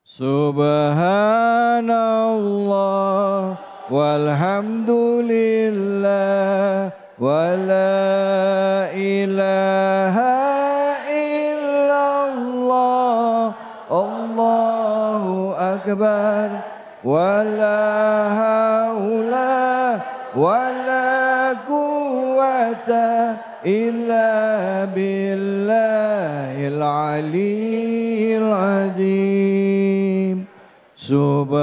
Subhanallah walhamdulillah wala ilaha illallah Allahu akbar wala haula wala quwwata illa billahil aliyyil azim. Subhanallah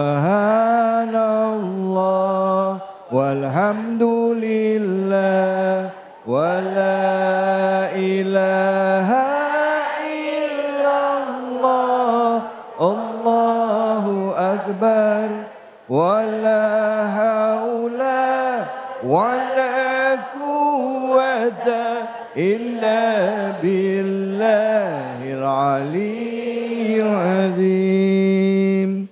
walhamdulillah wala ilaha illallah Allahu akbar wala haula wala quwwata illa billahil aliyyil azim.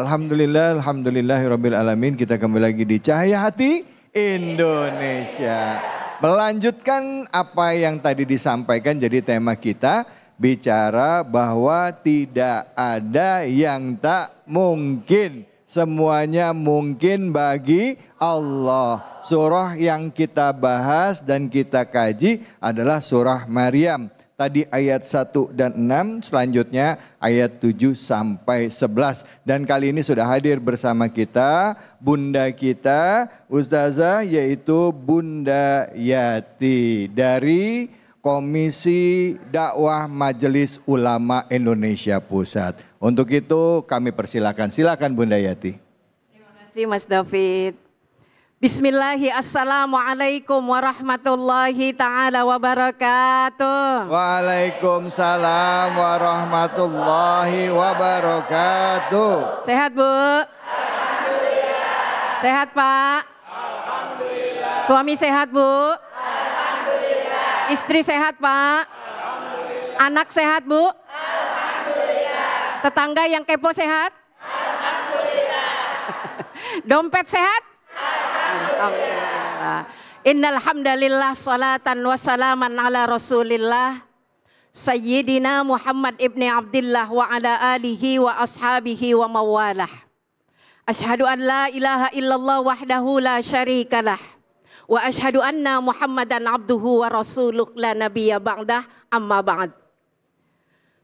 Alhamdulillah, alhamdulillahirabbil alamin. Kita kembali lagi di Cahaya Hati Indonesia. Melanjutkan apa yang tadi disampaikan, jadi tema kita bicara bahwa tidak ada yang tak mungkin. Semuanya mungkin bagi Allah. Surah yang kita bahas dan kita kaji adalah surah Maryam. Tadi ayat 1 dan 6, selanjutnya ayat 7 sampai 11. Dan kali ini sudah hadir bersama kita bunda kita, Ustazah, yaitu Bunda Yati dari Komisi Dakwah Majelis Ulama Indonesia Pusat. Untuk itu kami persilakan. Silakan Bunda Yati. Terima kasih Mas David. Bismillahirrahmanirrahim. Assalamualaikum warahmatullahi ta'ala wabarakatuh. Waalaikumsalam warahmatullahi wabarakatuh. Sehat Bu? Alhamdulillah. Sehat Pak? Alhamdulillah. Suami sehat Bu? Alhamdulillah. Istri sehat Pak? Alhamdulillah. Anak sehat Bu? Alhamdulillah. Tetangga yang kepo sehat? Alhamdulillah. Dompet sehat? Alhamdulillah. Innal hamdalillah salatan wa salaman ala Rasulillah Sayyidina Muhammad ibni Abdillah wa ala alihi wa ashabihi wa mawalah. Ashhadu an la ilaha illallah wahdahu la syarikalah wa ashhadu anna Muhammadan abduhu wa rasuluh la nabiyya ba'dah, amma ba'd.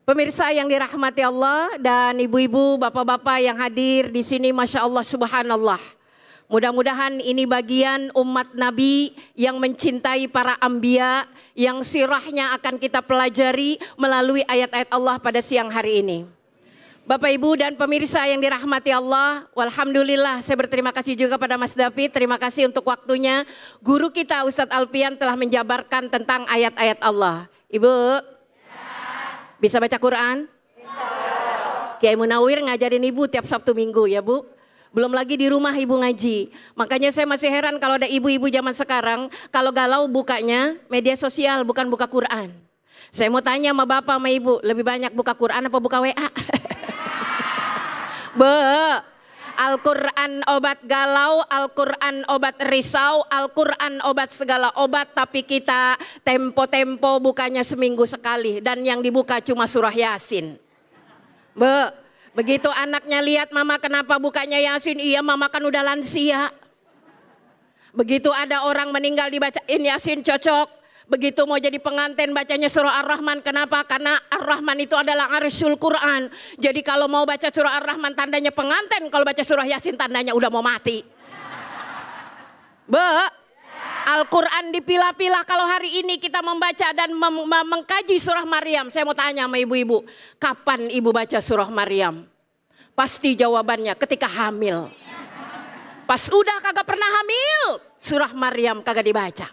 Pemirsa yang dirahmati Allah dan ibu-ibu, bapak-bapak yang hadir di sini, Masya Allah, Subhanallah. Mudah-mudahan ini bagian umat Nabi yang mencintai para anbiya, yang sirahnya akan kita pelajari melalui ayat-ayat Allah pada siang hari ini. Bapak Ibu dan pemirsa yang dirahmati Allah, walhamdulillah saya berterima kasih juga pada Mas David, terima kasih untuk waktunya. Guru kita Ustadz Alfian telah menjabarkan tentang ayat-ayat Allah. Ibu, bisa baca Quran? Kiai Munawir ngajarin Ibu tiap Sabtu Minggu ya Bu. Belum lagi di rumah Ibu ngaji. Makanya saya masih heran kalau ada ibu-ibu zaman sekarang, kalau galau bukanya media sosial, bukan buka Quran. Saya mau tanya sama Bapak sama Ibu, lebih banyak buka Quran apa buka WA? Al-Quran obat galau, Al-Quran obat risau, Al-Quran obat segala obat. Tapi kita tempo-tempo bukanya seminggu sekali. Dan yang dibuka cuma surah Yasin. Begitu anaknya lihat mama kenapa bukanya Yasin, iya mama kan udah lansia. Begitu ada orang meninggal dibacain Yasin cocok. Begitu mau jadi pengantin bacanya surah Ar-Rahman, kenapa? Karena Ar-Rahman itu adalah arsyul Quran. Jadi kalau mau baca surah Ar-Rahman tandanya pengantin, kalau baca surah Yasin tandanya udah mau mati. Al-Quran dipilah-pilah. Kalau hari ini kita membaca dan mengkaji surah Maryam, saya mau tanya sama ibu-ibu, kapan ibu baca surah Maryam? Pasti jawabannya ketika hamil. Pas udah kagak pernah hamil, surah Maryam kagak dibaca.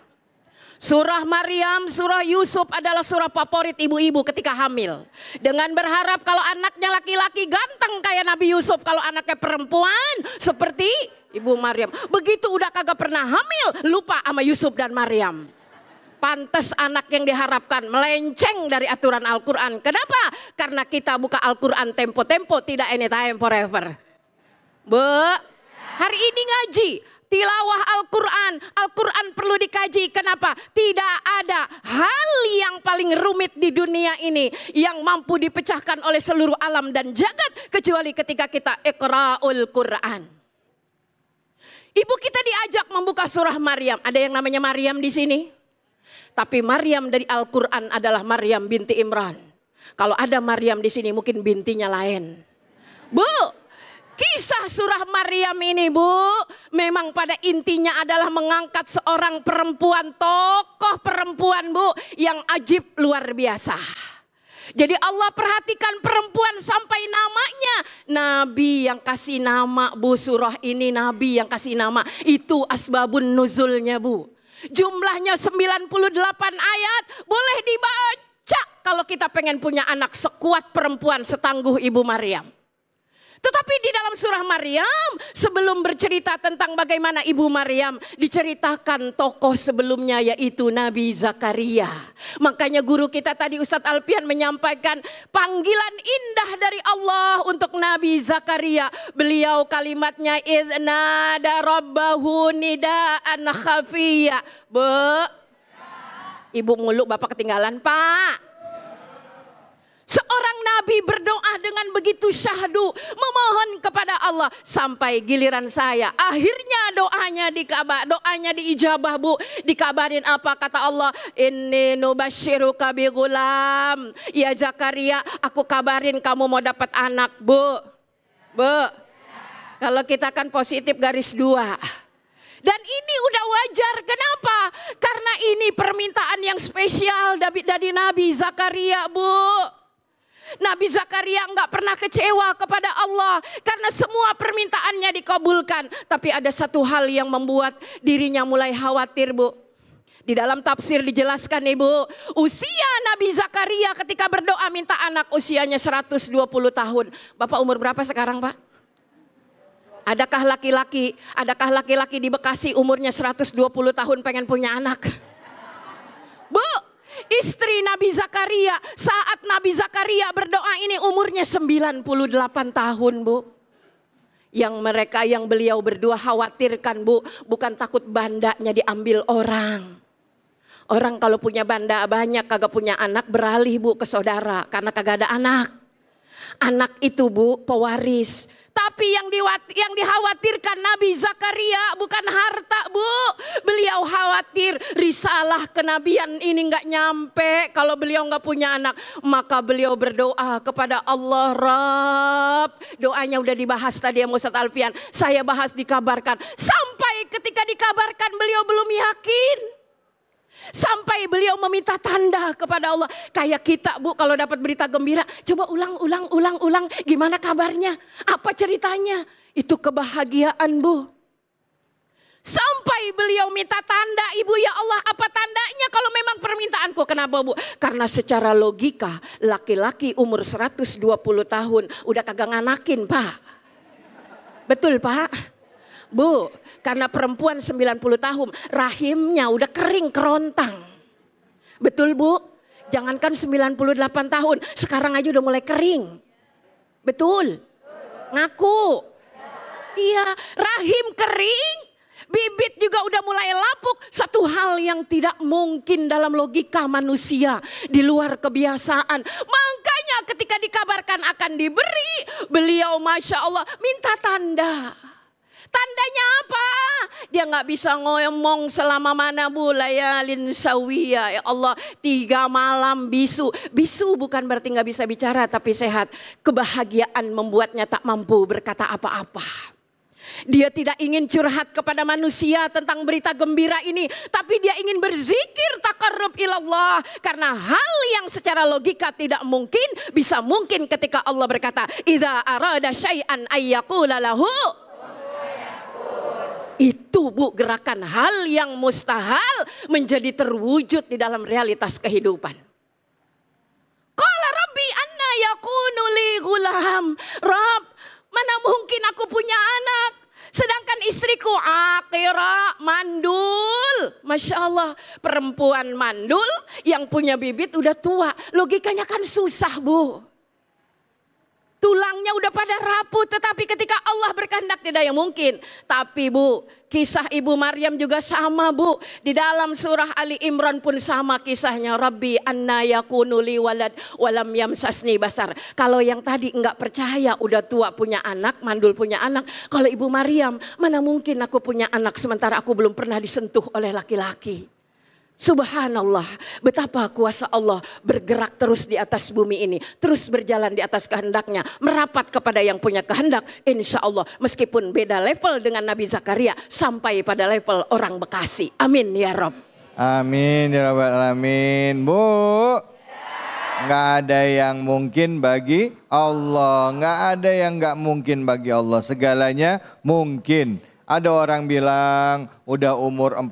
Surah Maryam, surah Yusuf adalah surah favorit ibu-ibu ketika hamil. Dengan berharap kalau anaknya laki-laki ganteng kayak Nabi Yusuf, kalau anaknya perempuan seperti Ibu Maryam. Begitu udah kagak pernah hamil, lupa sama Yusuf dan Maryam. Pantes anak yang diharapkan melenceng dari aturan Al-Quran. Kenapa? Karena kita buka Al-Quran tempo-tempo, tidak anytime forever. Hari ini ngaji, tilawah Al-Quran. Al-Quran perlu dikaji. Kenapa? Tidak ada hal yang paling rumit di dunia ini yang mampu dipecahkan oleh seluruh alam dan jagat kecuali ketika kita iqra'ul Quran. Ibu kita diajak membuka surah Maryam. Ada yang namanya Maryam di sini? Tapi Maryam dari Al-Quran adalah Maryam binti Imran. Kalau ada Maryam di sini mungkin bintinya lain. Bu, kisah surah Maryam ini Bu, memang pada intinya adalah mengangkat seorang perempuan, tokoh perempuan Bu, yang ajib luar biasa. Jadi Allah perhatikan perempuan sampai namanya. Nabi yang kasih nama Bu, surah ini Nabi yang kasih nama. Itu asbabun nuzulnya Bu. Jumlahnya 98 ayat, boleh dibaca kalau kita pengen punya anak sekuat perempuan setangguh Ibu Maryam. Tetapi di dalam surah Maryam, sebelum bercerita tentang bagaimana Ibu Maryam, diceritakan tokoh sebelumnya yaitu Nabi Zakaria. Makanya guru kita tadi Ustadz Alpian menyampaikan panggilan indah dari Allah untuk Nabi Zakaria. Beliau kalimatnya idnada rabbahu nidaan khafiyya. Ibu muluk bapak ketinggalan Pak. Seorang nabi berdoa dengan begitu syahdu, memohon kepada Allah sampai giliran saya. Akhirnya doanya diijabah Bu. Dikabarin apa kata Allah? Inni nubasyiruka bi gulam. Ya Zakaria, aku kabarin kamu mau dapat anak Bu. Kalau kita kan positif garis 2. Dan ini udah wajar. Kenapa? Karena ini permintaan yang spesial dari Nabi Zakaria Bu. Nabi Zakaria enggak pernah kecewa kepada Allah karena semua permintaannya dikabulkan. Tapi ada satu hal yang membuat dirinya mulai khawatir Bu. Di dalam tafsir dijelaskan Ibu, usia Nabi Zakaria ketika berdoa minta anak usianya 120 tahun. Bapak umur berapa sekarang Pak? Adakah laki-laki di Bekasi umurnya 120 tahun pengen punya anak? Bu, istri Nabi Zakaria, saat Nabi Zakaria berdoa ini umurnya 98 tahun Bu. Yang beliau berdua khawatirkan Bu, bukan takut bandanya diambil orang. Orang kalau punya banda banyak kagak punya anak beralih Bu ke saudara karena kagak ada anak. Anak itu Bu pewaris. Tapi yang dikhawatirkan Nabi Zakaria bukan harta Bu. Beliau khawatir risalah kenabian ini nggak nyampe kalau beliau nggak punya anak. Maka beliau berdoa kepada Allah. Rabb, doanya udah dibahas tadi ya Ustadz Alpian. Saya bahas dikabarkan. Sampai ketika dikabarkan beliau belum yakin. Sampai beliau meminta tanda kepada Allah. Kayak kita Bu kalau dapat berita gembira. Coba ulang. Gimana kabarnya? Apa ceritanya? Itu kebahagiaan Bu. Sampai beliau minta tanda. Ibu ya Allah apa tandanya kalau memang permintaanku? Kenapa Bu? Karena secara logika laki-laki umur 120 tahun udah kagak nganakin Pak. Betul Pak? Bu, karena perempuan 90 tahun rahimnya udah kering kerontang. Betul Bu? Jangankan 98 tahun, sekarang aja udah mulai kering. Betul? Ngaku? Iya, rahim kering, bibit juga udah mulai lapuk. Satu hal yang tidak mungkin dalam logika manusia, di luar kebiasaan. Makanya ketika dikabarkan akan diberi, beliau Masya Allah minta tanda. Tandanya apa? Dia nggak bisa ngomong selama mana Bu, layalin sawiyah. Ya Allah, 3 malam bisu. Bisu bukan berarti nggak bisa bicara tapi sehat. Kebahagiaan membuatnya tak mampu berkata apa-apa. Dia tidak ingin curhat kepada manusia tentang berita gembira ini. Tapi dia ingin berzikir taqarrub ilallah. Karena hal yang secara logika tidak mungkin, bisa mungkin ketika Allah berkata, idza arada syai'an ayyaqula lahu. Itu Bu gerakan hal yang mustahil menjadi terwujud di dalam realitas kehidupan. Qala rabbi anna yakunu li gulam. Rabb, mana mungkin aku punya anak. Sedangkan istriku akira, mandul. Masya Allah, perempuan mandul yang punya bibit udah tua. Logikanya kan susah Bu. tulangnya udah pada rapuh, tetapi ketika Allah berkehendak tidak yang mungkin. Tapi Bu, kisah Ibu Maryam juga sama Bu. Di dalam surah Ali Imran pun sama kisahnya. Rabbi anna yakunu li walad walam yamsasni basar. Kalau yang tadi enggak percaya, udah tua punya anak, mandul punya anak. Kalau Ibu Maryam, mana mungkin aku punya anak sementara aku belum pernah disentuh oleh laki-laki. Subhanallah, betapa kuasa Allah bergerak terus di atas bumi ini. Terus berjalan di atas kehendaknya. Merapat kepada yang punya kehendak. Insya Allah meskipun beda level dengan Nabi Zakaria. Sampai pada level orang Bekasi. Amin ya Rob. Amin ya Rabbal Alamin. Bu, nggak ada yang mungkin bagi Allah. Nggak ada yang nggak mungkin bagi Allah. Segalanya mungkin. Ada orang bilang udah umur 40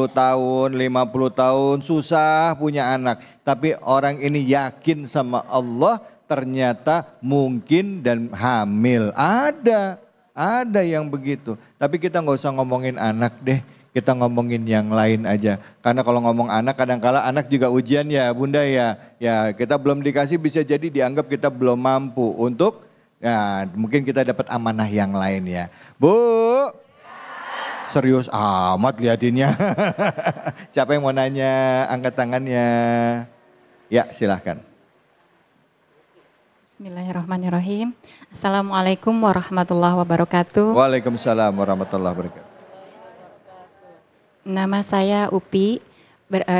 tahun, 50 tahun susah punya anak. Tapi orang ini yakin sama Allah ternyata mungkin dan hamil. Ada yang begitu. Tapi kita nggak usah ngomongin anak deh. Kita ngomongin yang lain aja. Karena kalau ngomong anak kadang-kala anak juga ujian ya Bunda ya. Ya kita belum dikasih bisa jadi dianggap kita belum mampu untuk ya mungkin kita dapat amanah yang lain ya. Bu. Serius amat liatinnya. Siapa yang mau nanya? Angkat tangannya. Ya silahkan. Bismillahirrahmanirrahim. Assalamualaikum warahmatullahi wabarakatuh. Waalaikumsalam warahmatullahi wabarakatuh. Nama saya Upi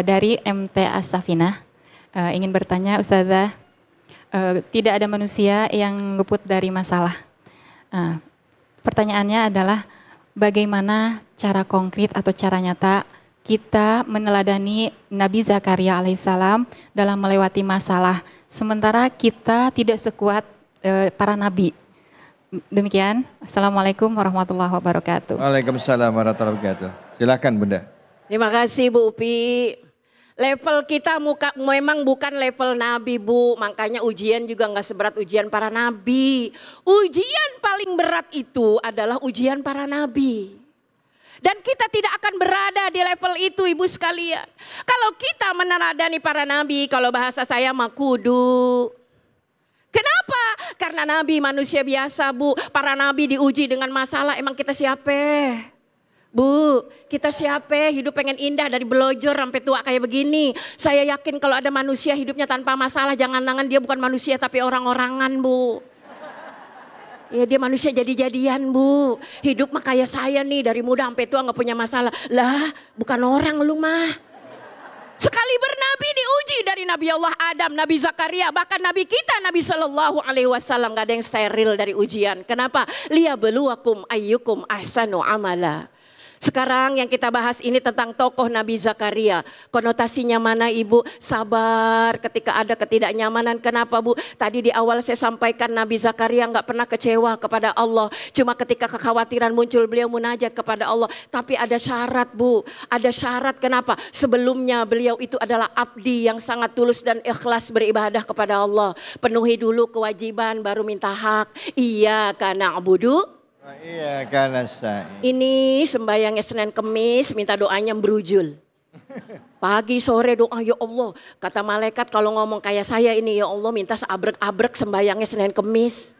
dari MT As-Safinah. Ingin bertanya Ustazah, tidak ada manusia yang luput dari masalah. Pertanyaannya adalah, bagaimana cara konkret atau cara nyata kita meneladani Nabi Zakaria alaihissalam dalam melewati masalah, sementara kita tidak sekuat para nabi. Demikian. Assalamualaikum warahmatullahi wabarakatuh. Waalaikumsalam warahmatullahi wabarakatuh. Silakan Bunda. Terima kasih Bu Upi. Level kita memang bukan level nabi Bu, makanya ujian juga nggak seberat ujian para nabi. Ujian paling berat itu adalah ujian para nabi. Dan kita tidak akan berada di level itu ibu sekalian. Kalau kita meneladani para nabi, kalau bahasa saya mah kudu. Kenapa? Karena nabi manusia biasa Bu, para nabi diuji dengan masalah, emang kita siapa? Bu, kita siapa? Hidup pengen indah dari belojor sampai tua kayak begini. Saya yakin kalau ada manusia hidupnya tanpa masalah, jangan-jangan dia bukan manusia tapi orang-orangan Bu. Ya dia manusia jadi-jadian Bu. Hidup mah kayak saya nih dari muda sampai tua gak punya masalah. Lah bukan orang lu mah. Sekali bernabi diuji dari Nabi Allah Adam, Nabi Zakaria, bahkan Nabi kita Nabi SAW gak ada yang steril dari ujian. Kenapa? Liyabluwakum ayyukum ahsanu amala. Sekarang yang kita bahas ini tentang tokoh Nabi Zakaria. Konotasinya mana Ibu? Sabar ketika ada ketidaknyamanan. Kenapa Bu? Tadi di awal saya sampaikan Nabi Zakaria nggak pernah kecewa kepada Allah. Cuma ketika kekhawatiran muncul beliau munajat kepada Allah. Tapi ada syarat Bu. Ada syarat kenapa? Sebelumnya beliau itu adalah abdi yang sangat tulus dan ikhlas beribadah kepada Allah. Penuhi dulu kewajiban baru minta hak. Iya karena abudu. Iya karena saya. Ini sembayangnya Senin Kemis minta doanya berujul. Pagi sore doa ya Allah. Kata malaikat kalau ngomong kayak saya ini ya Allah minta seabrek-abrek sembayangnya Senin Kemis.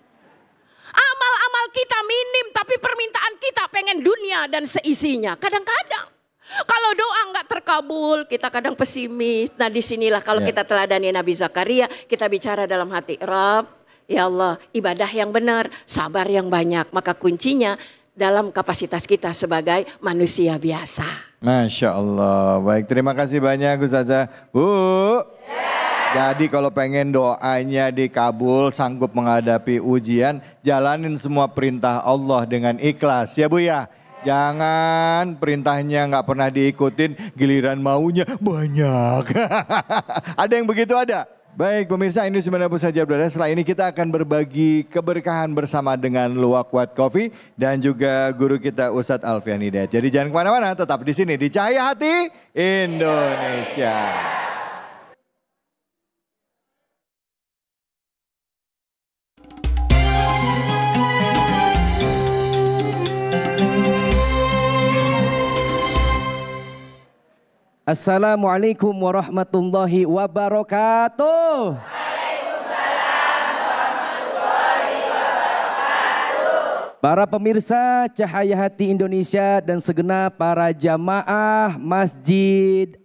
Amal-amal kita minim tapi permintaan kita pengen dunia dan seisinya. Kadang-kadang kalau doa nggak terkabul kita kadang pesimis. Nah disinilah kalau kita teladani Nabi Zakaria kita bicara dalam hati. Rabb. Ya Allah, ibadah yang benar, sabar yang banyak. Maka kuncinya dalam kapasitas kita sebagai manusia biasa. Masya Allah. Baik, terima kasih banyak Ustazah. Bu, jadi kalau pengen doanya dikabul, sanggup menghadapi ujian, jalanin semua perintah Allah dengan ikhlas. Ya Bu ya. Jangan perintahnya nggak pernah diikutin, giliran maunya banyak. Ada yang begitu ada? Baik pemirsa, ini sebenarnya saja berada. Setelah ini kita akan berbagi keberkahan bersama dengan Luwak Coffee dan juga guru kita Ustadz Alfian Hidayat. Jadi jangan kemana-mana, tetap di sini di Cahaya Hati Indonesia. Assalamualaikum warahmatullahi wabarakatuh. Waalaikumsalam warahmatullahi para pemirsa Cahaya Hati Indonesia dan segenap para jamaah Masjid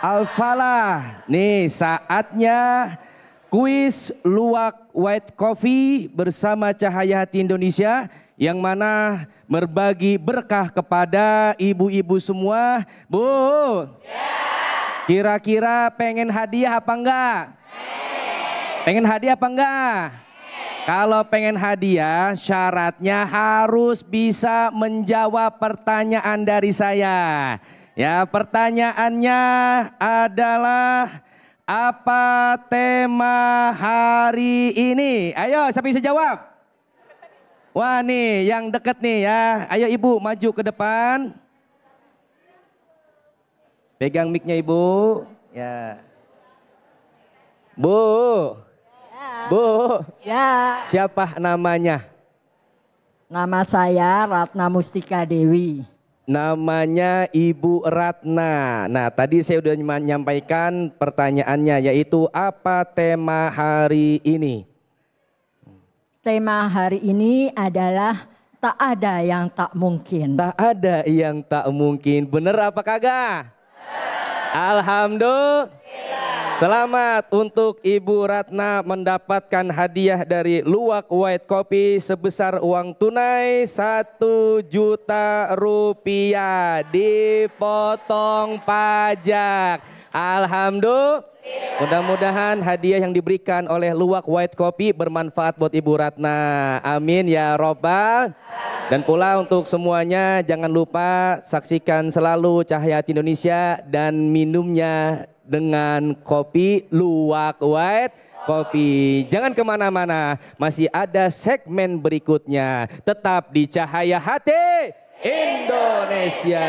Al-Falah. Nih saatnya kuis luwak white coffee bersama Cahaya Hati Indonesia yang mana berbagi berkah kepada ibu-ibu semua. Bu, kira-kira pengen hadiah apa enggak? Pengen hadiah apa enggak? Kalau pengen hadiah syaratnya harus bisa menjawab pertanyaan dari saya. Ya, pertanyaannya adalah apa tema hari ini? Ayo, siapa bisa jawab? Wah nih yang deket nih ya. Ayo ibu maju ke depan. Pegang mic-nya ibu. Ya. Bu. Bu, Ya, siapa namanya? nama saya Ratna Mustika Dewi. Namanya Ibu Ratna. Nah tadi saya sudah menyampaikan pertanyaannya yaitu apa tema hari ini? Tema hari ini adalah tak ada yang tak mungkin. Tak ada yang tak mungkin. Bener apa kagak? Alhamdulillah. Selamat untuk Ibu Ratna mendapatkan hadiah dari Luwak White Coffee sebesar uang tunai 1 juta rupiah dipotong pajak. Alhamdulillah. Mudah-mudahan hadiah yang diberikan oleh Luwak White Coffee bermanfaat buat Ibu Ratna. Amin ya robbal. Dan pula untuk semuanya jangan lupa saksikan selalu Cahaya Hati Indonesia dan minumnya dengan kopi Luwak White Coffee. Jangan kemana-mana, masih ada segmen berikutnya. Tetap di Cahaya Hati Indonesia.